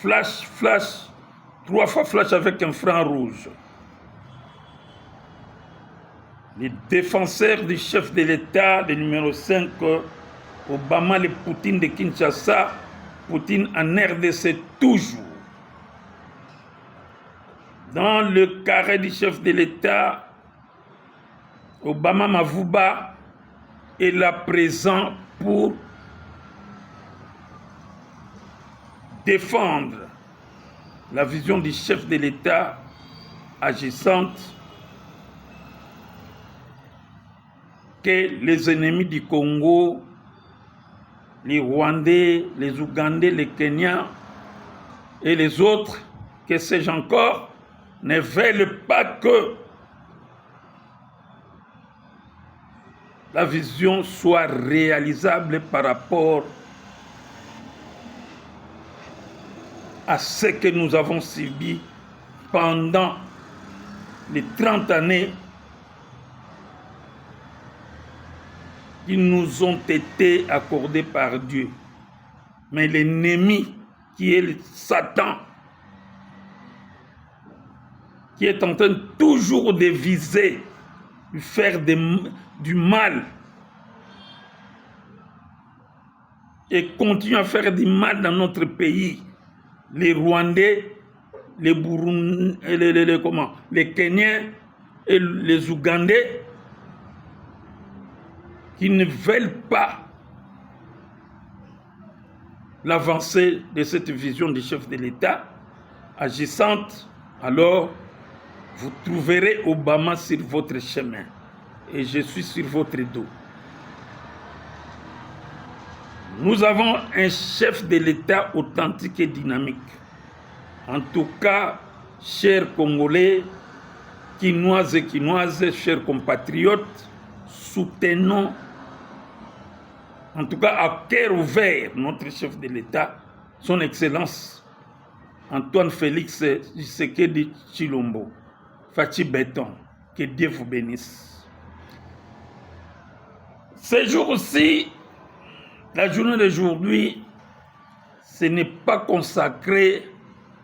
flash, flash, 3 fois flash avec un franc rouge. Les défenseurs du chef de l'État, le numéro 5, Obama, le Poutine de Kinshasa, Poutine en RDC toujours. Dans le carré du chef de l'État, Obama Mavouba est là présent pour défendre la vision du chef de l'État agissante que les ennemis du Congo, les Rwandais, les Ougandais, les Kenyans et les autres, que sais-je encore, ne veulent pas que la vision soit réalisable par rapport à ce que nous avons subi pendant les 30 années qui nous ont été accordées par Dieu. Mais l'ennemi, qui est le Satan, qui est en train toujours de viser, de faire du mal, et continue à faire du mal dans notre pays. Les Rwandais, les Burundais, les Kenyans et les Ougandais, qui ne veulent pas l'avancée de cette vision du chef de l'État agissante, alors vous trouverez Obama sur votre chemin et je suis sur votre dos. Nous avons un chef de l'État authentique et dynamique. En tout cas, chers Congolais, Quinoises et Quinoises, chers compatriotes, soutenons, en tout cas à cœur ouvert, notre chef de l'État, son Excellence Antoine Félix Tshisekedi Tshilombo. Fachi Béton, que Dieu vous bénisse. Ce jour-ci, la journée d'aujourd'hui, ce n'est pas consacré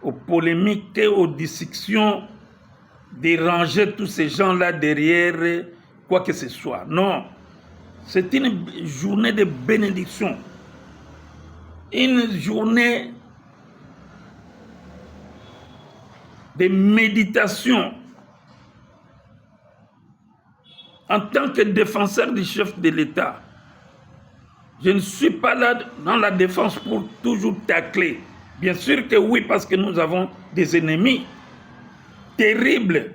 aux polémiques et aux discussions, de ranger tous ces gens-là derrière quoi que ce soit. Non, c'est une journée de bénédiction, une journée de méditation. En tant que défenseur du chef de l'État, je ne suis pas là dans la défense pour toujours tacler. Bien sûr que oui, parce que nous avons des ennemis terribles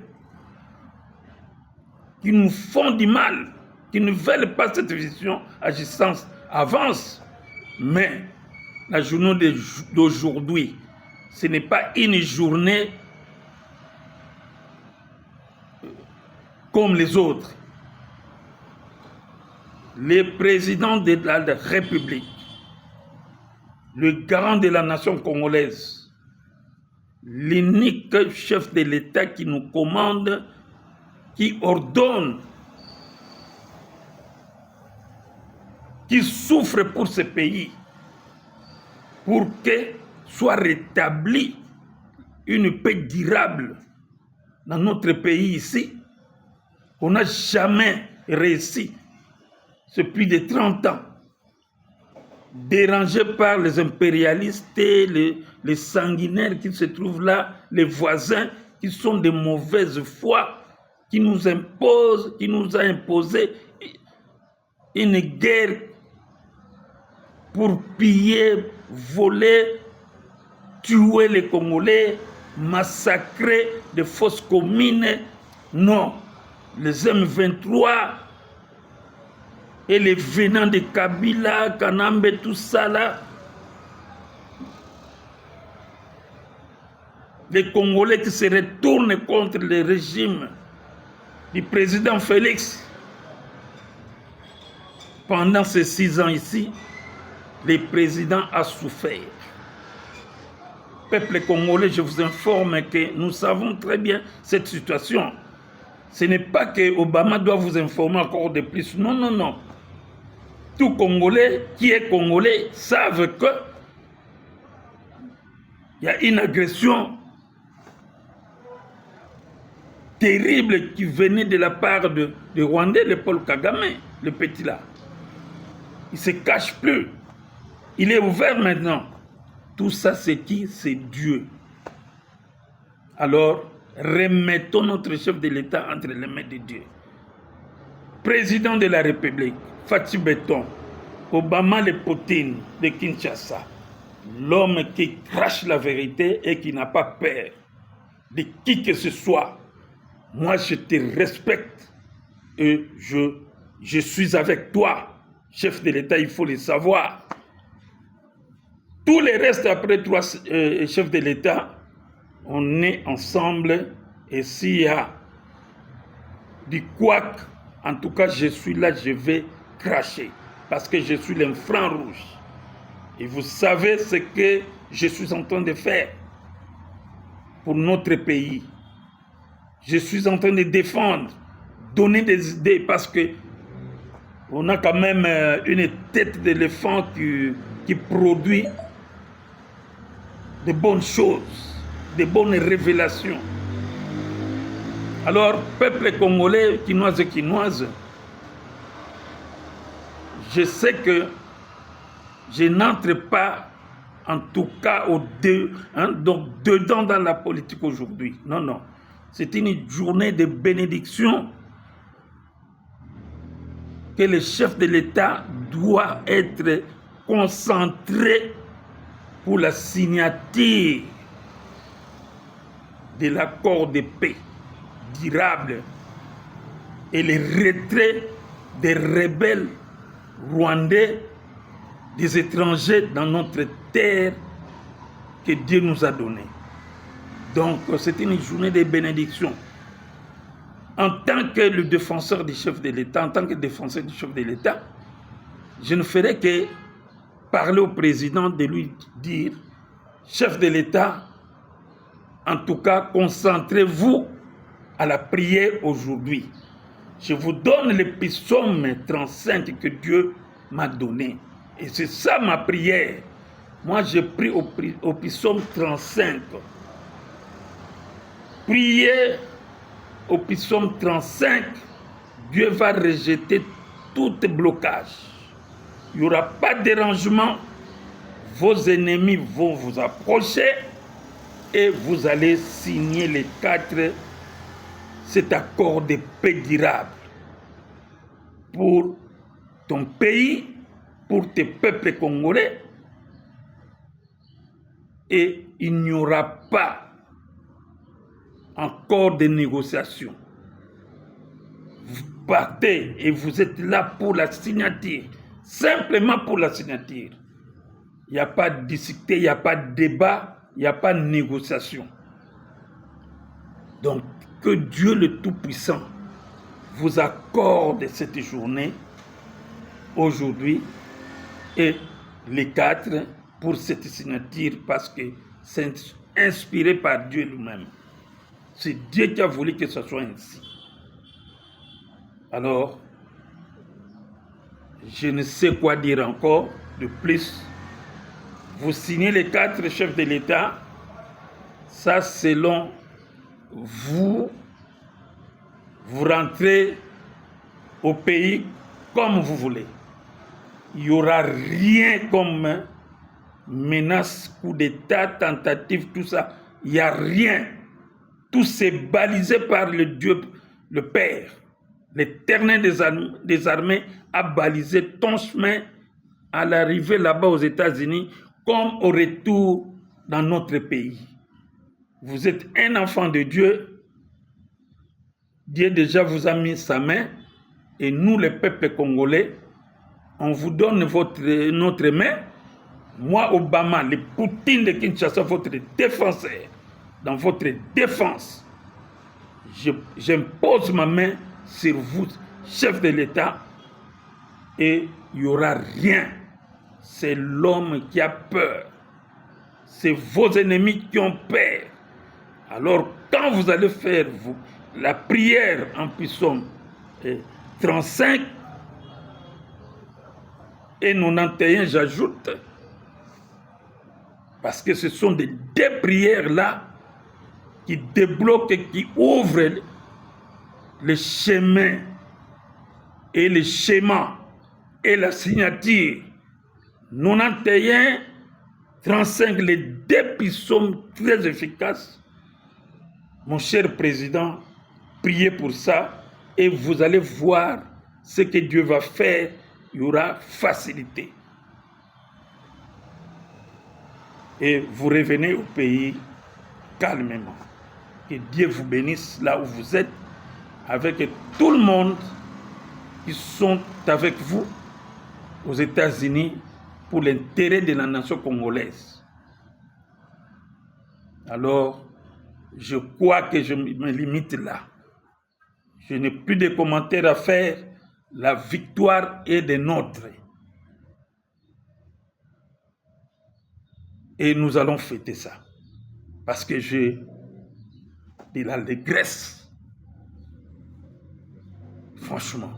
qui nous font du mal, qui ne veulent pas cette vision agissante avance. Mais la journée d'aujourd'hui, ce n'est pas une journée comme les autres. Le président de la République, le garant de la nation congolaise, l'unique chef de l'État qui nous commande, qui ordonne, qui souffre pour ce pays, pour que soit rétablie une paix durable dans notre pays ici. On n'a jamais réussi, depuis plus de 30 ans, dérangé par les impérialistes, les sanguinaires qui se trouvent là, les voisins qui sont de mauvaise foi, qui nous imposent, qui nous a imposé une guerre pour piller, voler, tuer les Congolais, massacrer des fosses communes. Non, les M23 et les venants de Kabila, Kanambe, tout ça là, les Congolais qui se retournent contre le régime du président Félix. Pendant ces 6 ans ici, le président a souffert. Peuple congolais, je vous informe que nous savons très bien cette situation. Ce n'est pas que Obama doit vous informer encore de plus. Non, non, non. Tout Congolais qui est Congolais savent que Il y a une agression terrible qui venait de la part de Rwandais, le Paul Kagame, le petit là. Il ne se cache plus. Il est ouvert maintenant. Tout ça, c'est qui? C'est Dieu. Alors, remettons notre chef de l'État entre les mains de Dieu. Président de la République, Fatih Beton, Obama le Poutine de Kinshasa, l'homme qui crache la vérité et qui n'a pas peur de qui que ce soit. Moi, je te respecte et je suis avec toi. Chef de l'État, il faut le savoir. Tous les restes, après 3 chefs de l'État, on est ensemble. Et s'il y a du couac, en tout cas, je suis là, je vais cracher. Parce que je suis l'infant rouge. Et vous savez ce que je suis en train de faire pour notre pays. Je suis en train de défendre, donner des idées, parce que on a quand même une tête d'éléphant qui produit de bonnes choses, de bonnes révélations. Alors, peuple congolais, quinoise et quinoise, je sais que je n'entre pas, en tout cas, donc dedans dans la politique aujourd'hui. Non, non. C'est une journée de bénédiction que le chef de l'État doit être concentré pour la signature de l'accord de paix durable et le retrait des rebelles rwandais, des étrangers dans notre terre que Dieu nous a donnée. Donc, c'est une journée de bénédiction. En tant que le défenseur du chef de l'État, en tant que défenseur du chef de l'État, je ne ferai que parler au président de lui dire, chef de l'État, en tout cas, concentrez-vous à la prière aujourd'hui. Je vous donne le psaume 35 que Dieu m'a donné. Et c'est ça ma prière. Moi, je prie au psaume 35. Priez au psaume 35, Dieu va rejeter tout blocage. Il n'y aura pas de dérangement. Vos ennemis vont vous approcher et vous allez signer les 4, cet accord de paix durable pour ton pays, pour tes peuples congolais. Et il n'y aura pas encore de négociations. Vous partez et vous êtes là pour la signature, simplement pour la signature. Il n'y a pas de discuter, il n'y a pas de débat, il n'y a pas de négociation. Donc, que Dieu le Tout-Puissant vous accorde cette journée, aujourd'hui, et les 4 pour cette signature, parce que c'est inspiré par Dieu lui-même. C'est Dieu qui a voulu que ce soit ainsi. Alors, je ne sais quoi dire encore de plus. Vous signez les 4 chefs de l'État, ça selon vous, vous rentrez au pays comme vous voulez. Il n'y aura rien comme menace, coup d'État, tentative, tout ça. Il n'y a rien. Tout c'est balisé par le Dieu, le Père. L'Éternel des armées a balisé ton chemin à l'arrivée là-bas aux États-Unis comme au retour dans notre pays. Vous êtes un enfant de Dieu. Dieu déjà vous a mis sa main et nous, le peuple congolais, on vous donne notre main. Moi, Obama, le Poutine de Kinshasa, votre défenseur, dans votre défense, j'impose ma main sur vous, chef de l'État, et il n'y aura rien. C'est l'homme qui a peur. C'est vos ennemis qui ont peur. Alors, quand vous allez faire la prière en psaume 35 et 91, j'ajoute, Parce que ce sont des deux prières-là qui débloquent et qui ouvrent les chemins et les schémas et la signature. 91, 35, les deux psaumes très efficaces. Mon cher président, priez pour ça et vous allez voir ce que Dieu va faire. Il y aura facilité. Et vous revenez au pays calmement. Que Dieu vous bénisse là où vous êtes, avec tout le monde qui sont avec vous aux États-Unis pour l'intérêt de la nation congolaise. Alors, je crois que je me limite là. Je n'ai plus de commentaires à faire. La victoire est des nôtres. Et nous allons fêter ça. Parce que j'ai de l'allégresse. Franchement.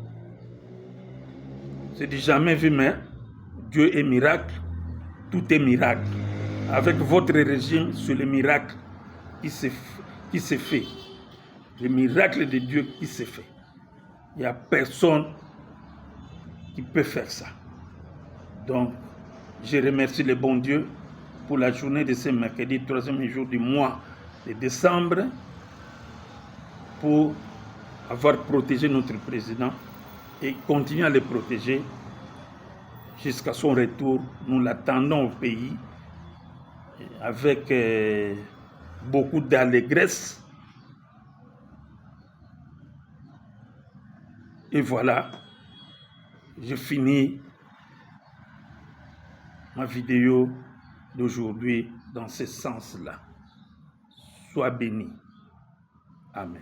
Je n'ai jamais vu, mais Dieu est miracle. Tout est miracle. Avec votre régime, c'est le miracle qui se fait. Le miracle de Dieu qui se fait. Il n'y a personne qui peut faire ça. Donc, je remercie le bon Dieu pour la journée de ce mercredi, 3e jour du mois de décembre, pour avoir protégé notre président et continuer à le protéger jusqu'à son retour. Nous l'attendons au pays avec beaucoup d'allégresse. Et voilà, je finis ma vidéo d'aujourd'hui dans ce sens-là. Sois béni. Amen.